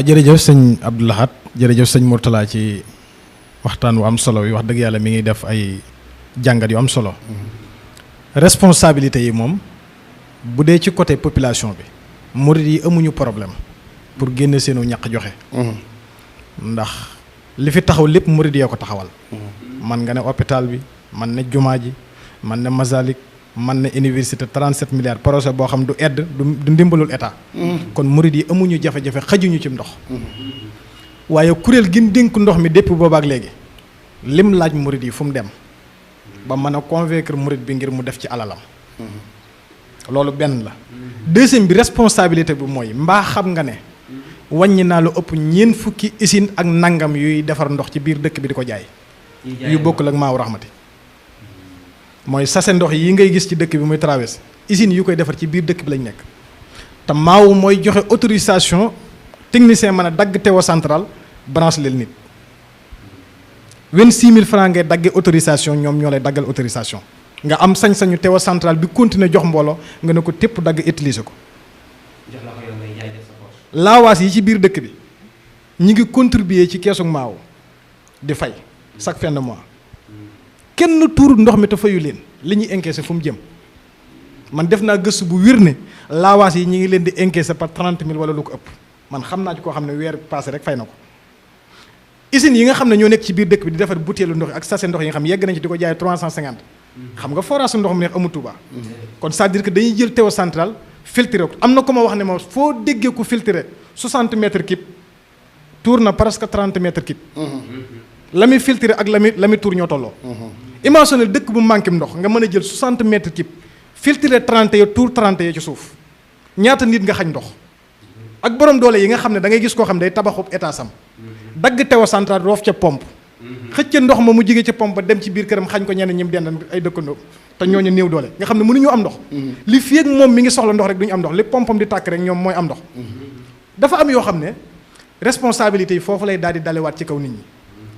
jërëjëf sëñ Abdou Lahad jërëjëf sëñ Mourtala ci waxtaan wu am solo yi wax dëgg yàlla mi ngi def ay jàngat yu am solo responsabilité yi moom bu dee ci côté population bi murid yi amuñu problème pour génne seenu ñaq joxe ndax li fi taxaw lépp murid yee ko taxawal man nga ne hôpital bi man ne jumaa ji man ne Masalik man ne université 37 milliards projet boo xam du aide du ndimbalul état kon murid yi amuñu jafe-jafe xajuñu ci ndox waaye kuréel gi dénk ndox mi depuis boobaak léegi lim laaj murid yi fu mu dem ba mën a convaincre murid bi ngir mu def ci alalam loolu benn la deuxième bi responsabilité bi mooy mbaa xam nga ne wàññi naa lu ëpp ñeent fukki usine ak nangam yuy defar ndox ci biir dëkk bi di ko jaay yu bokkul ak Maawu Rahmati mooy sase ndox yi ngay gis ci dëkk bi muy traversé usines yu koy defar ci biir dëkk bi lañ nekk te Maawu mooy joxe autorisation technicien mën a dagg teewa central branche leen nit 26 000 francs ngay daggee autorisation ñoom ñoo lay daggal autorisation nga am sañ-sañu teewa central bi continuer jox mbooloo nga ne ko tépp dagg utiliser ko laawaas yi ci biir dëkk bi ñi ngi contribuer ci keesu Maawu di fay chaque fin de mois kenn tuur ndox mi te fayu leen li ñuy encaissé fu mu jëm man def naa gëstu bu wér ne laawaas yi ñi ngi leen di encaissé par 30 000 wala lu ko ëpp man xam naa ci koo xam ne weer passé rek fay na ko usines yi nga xam ne ñoo nekk ci biir dëkk bi di defar butéelu ndox ak sachet ndox yi nga xam yegg nañ ci di ko jaay 350 xam nga forage ndox mu neex amul Touba kon c'est-à-dire que dañuy jël teew central filtré ko am na ko ma wax ne ma foo déggee ko filtré 60 mètres cube tuur na presque 30 mètres cube la muy filtré ak la muy tuur ñoo tolloo imagine dëkk bu manqué ndox nga mën a jël 60 mètres cube filtré 30 ya tuur 30 ya ci suuf ñaata nit nga xañ ndox ak borom doole yi nga xam ne da ngay gis koo xam ne day tabaxub état sam dagg teewa central roof ca pompe xëcc ndox ma mu jige ca pompe ba dem ci biir këram xañ ko ñenn ñi mu dend ay dëkkandoo te ñooñu néew doole nga xam ne mënuñu am ndox li fi ak moom mi ngi soxla ndox rek duñu am ndox li pompam di tàkk rek ñoom mooy am ndox dafa am yoo xam ne responsabilité yi foofu lay daal di dalewaat ci kaw nit ñi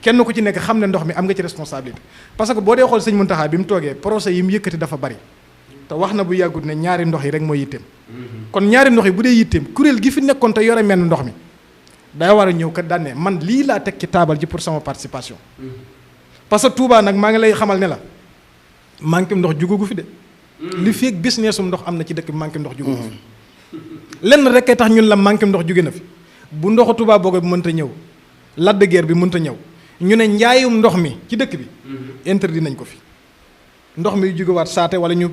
kenn ku ci nekk xam ne ndox mi am nga ci responsabilité parce que boo dee xool sëñ Muntaxa bi mu toogee procès yi mu yëkkati dafa bari te wax na bu yàggut ne ñaari ndox yi rek mooy yitteem kon ñaari ndox yi bu dee yitteem kuréel gi fi nekkoon te yore menn ndox mi day war a ñëw kat daan ne man lii laa teg ci taabal ji pour sama participation parce que Touba nag maa ngi lay xamal ne la manqué ndox jugugu fi de li feeg businessum ndox am na ci dëkk bi manqué ndox jugugu fi lenn rek kay tax ñun la manqué ndox jóge na fi bu ndoxu Touba boogo bi mënta ñëw Lac de Guiers bi mënta ñëw ñu ne njaayum ndox mi ci dëkk bi interdit nañ ko fi ndox mi jógewaat saate wala ñu